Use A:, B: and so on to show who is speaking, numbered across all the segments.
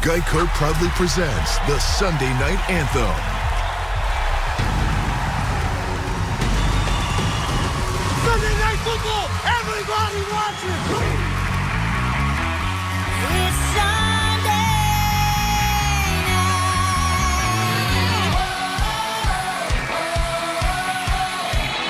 A: Geico proudly presents the Sunday Night Anthem.
B: Sunday Night Football! Everybody watching!
C: It's Sunday night.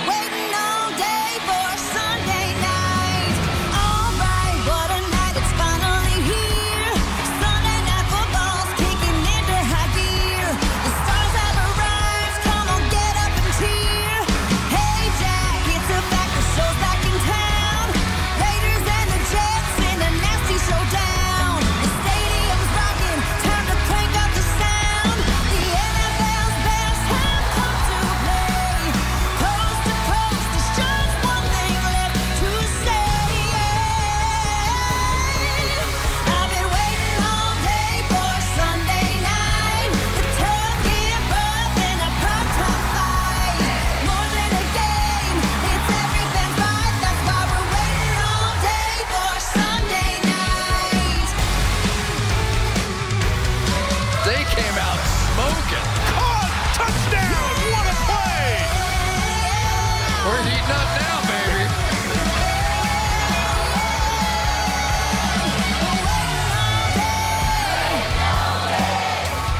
C: Waiting all day for Sunday night. All right, what a night, it's finally here. Sunday Night Football's kicking into high gear. The stars have arrived, come on, get up and cheer. Hey Jack, it's a fact, the show's back in town. Raiders and the Jets in a nasty showdown. The stadium's rocking, time to crank up the sound. The NFL's best have come to play. Coast to coast, there's just one thing left to say. I've been waiting all day for Sunday night. The tough give birth in a primetime fight. More than a game, it's every fan's right. That's why we're waiting all day for Sunday night.
D: They came out smoking.
B: Oh, touchdown! What a play!
D: We're heating up now, baby.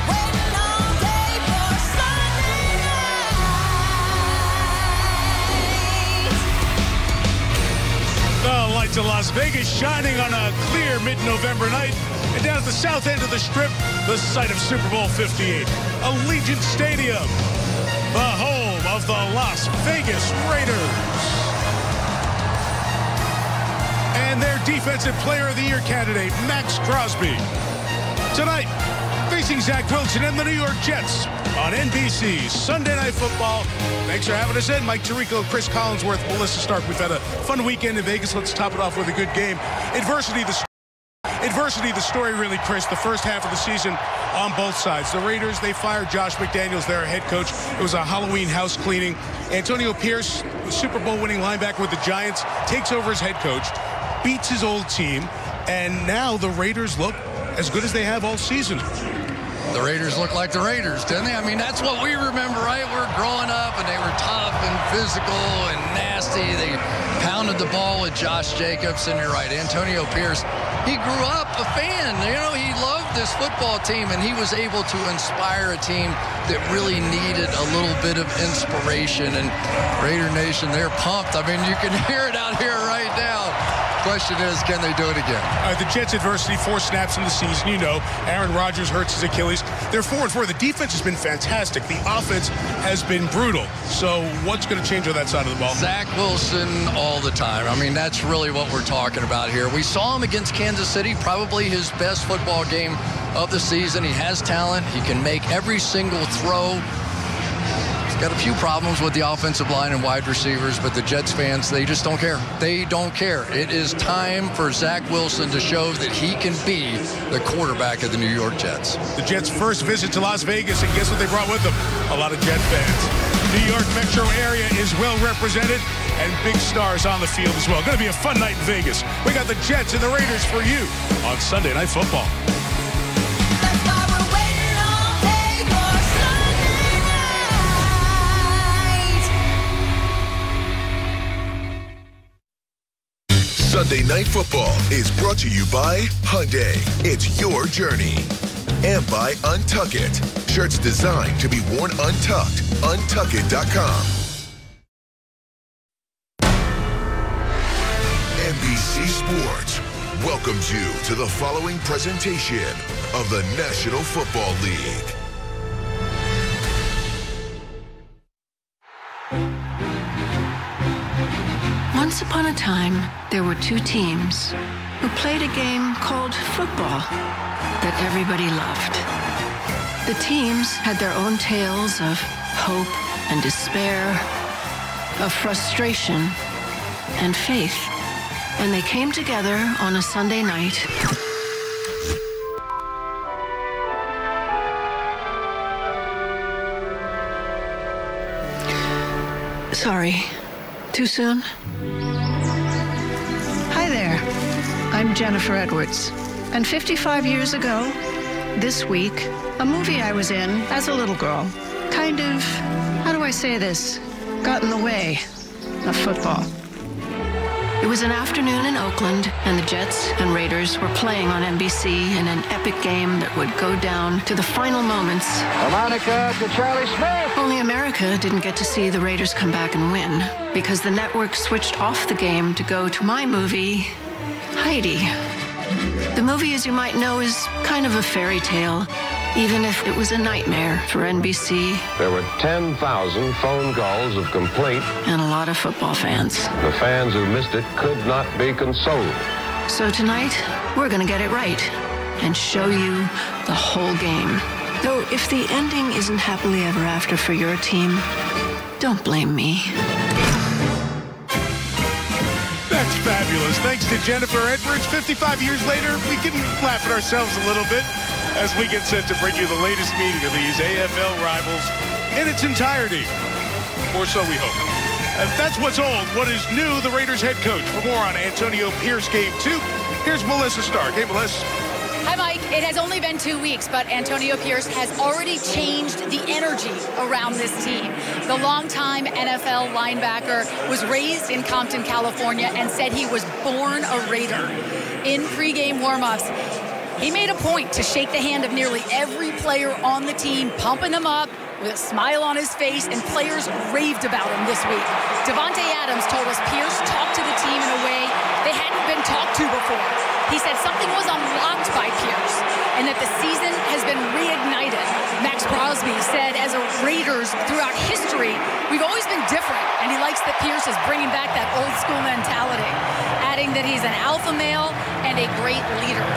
C: Waiting all day for Sunday night.
B: The lights of Las Vegas shining on a clear mid-November night. And down at the south end of the Strip, the site of Super Bowl 58, Allegiant Stadium, the home of the Las Vegas Raiders. And their Defensive Player of the Year candidate, Max Crosby. Tonight, facing Zach Wilson and the New York Jets on NBC Sunday Night Football. Thanks for having us in. Mike Tirico, Chris Collinsworth, Melissa Stark. We've had a fun weekend in Vegas. Let's top it off with a good game. Adversity, the story really, Chris, the first half of the season on both sides. The Raiders, they fired Josh McDaniels, their head coach. It was a Halloween house cleaning. Antonio Pierce, the Super Bowl winning linebacker with the Giants, takes over as head coach, beats his old team, and now the Raiders look as good as they have all season.
D: The Raiders look like the Raiders, didn't they? I mean, that's what we remember, right? We're growing up, and they were tough and physical and nasty. They pounded the ball with Josh Jacobs, and you're right, Antonio Pierce, he grew up a fan. You know, he loved this football team, and he was able to inspire a team that really needed a little bit of inspiration. And Raider Nation, they're pumped. I mean, you can hear it out here right now. Question is, can they do it again?
B: The Jets' adversity, 4 snaps in the season. You know, Aaron Rodgers hurts his Achilles. They're 4-4. The defense has been fantastic. The offense has been brutal. So what's going to change on that side of the ball?
D: Zach Wilson all the time. I mean, that's really what we're talking about here. We saw him against Kansas City, probably his best football game of the season. He has talent. He can make every single throw. Got a few problems with the offensive line and wide receivers, but the Jets fans, they just don't care. They don't care. It is time for Zach Wilson to show that he can be the quarterback of the New York Jets.
B: The Jets' first visit to Las Vegas, and guess what they brought with them? A lot of Jet fans. New York metro area is well represented, and big stars on the field as well. Going to be a fun night in Vegas. We got the Jets and the Raiders for you on Sunday Night Football.
A: Sunday Night Football is brought to you by Hyundai. It's your journey. And by Untuck It. Shirts designed to be worn untucked. Untuckit.com. NBC Sports welcomes you to the following presentation of the National Football League.
E: Once upon a time, there were 2 teams who played a game called football that everybody loved. The teams had their own tales of hope and despair, of frustration and faith, and they came together on a Sunday night. Sorry. Too soon? Hi there. I'm Jennifer Edwards. And 55 years ago, This week, a movie I was in as a little girl kind of, how do I say this, got in the way of football. It was an afternoon in Oakland, and the Jets and Raiders were playing on NBC in an epic game that would go down to the final moments.
F: Monica to Charlie Smith.
E: Only America didn't get to see the Raiders come back and win because the network switched off the game to go to my movie, Heidi. The movie, as you might know, is kind of a fairy tale, even if it was a nightmare for NBC.
F: There were 10,000 phone calls of complaint.
E: And a lot of football fans.
F: The fans who missed it could not be consoled.
E: So tonight, we're gonna get it right and show you the whole game. Though if the ending isn't happily ever after for your team, don't blame me.
B: That's fabulous. Thanks to Jennifer Edwards. 55 years later, we can laugh at ourselves a little bit as we get set to bring you the latest meeting of these AFL rivals in its entirety. Or so we hope. That's what's old. What is new, the Raiders head coach. For more on Antonio Pierce Game 2, here's Melissa Stark. Hey, Melissa.
G: Hi, Mike. It has only been 2 weeks, but Antonio Pierce has already changed the energy around this team. The longtime NFL linebacker was raised in Compton, California, and said he was born a Raider. In pregame warmups, he made a point to shake the hand of nearly every player on the team, pumping them up with a smile on his face, and players raved about him this week. Devontae Adams told us Pierce talked to the team in a way they hadn't been talked to before. He said something was unlocked by Pierce and that the season has been reignited. Max Crosby said, as a Raiders throughout history, we've always been different, and he likes that Pierce is bringing back that old school mentality, adding that he's an alpha male and a great leader.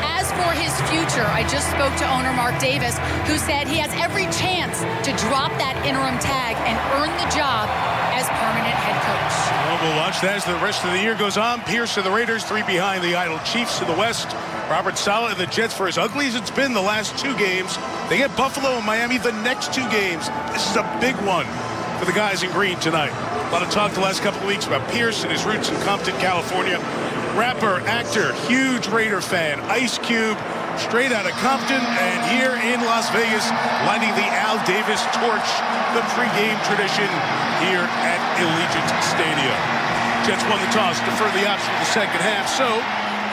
G: As for his future, I just spoke to owner Mark Davis, who said he has every chance to drop that interim tag and earn the job as permanent head coach.
B: Well, we'll watch that as the rest of the year goes on. Pierce and the Raiders, 3 behind the idle Chiefs in the West. Robert Saleh and the Jets, for as ugly as it's been the last 2 games, they get Buffalo and Miami the next 2 games. This is a big one for the guys in green tonight. A lot of talk the last couple of weeks about Pierce and his roots in Compton, California. Rapper, actor, huge Raider fan, Ice Cube, straight out of Compton, and here in Las Vegas, lighting the Al Davis torch, the pregame tradition here at Allegiant Stadium. Jets won the toss, defer the option for the second half, so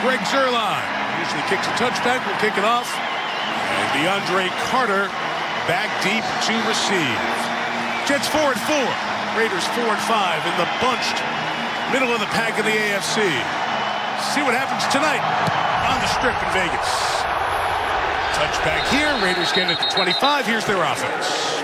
B: Greg Zuerlein usually kicks a touchback, will kick it off, and DeAndre Carter back deep to receive. Jets 4-4, Raiders 4-5 in the bunched middle of the pack of the AFC. See what happens tonight on the Strip in Vegas. Touchback here. Raiders get it to 25. Here's their offense.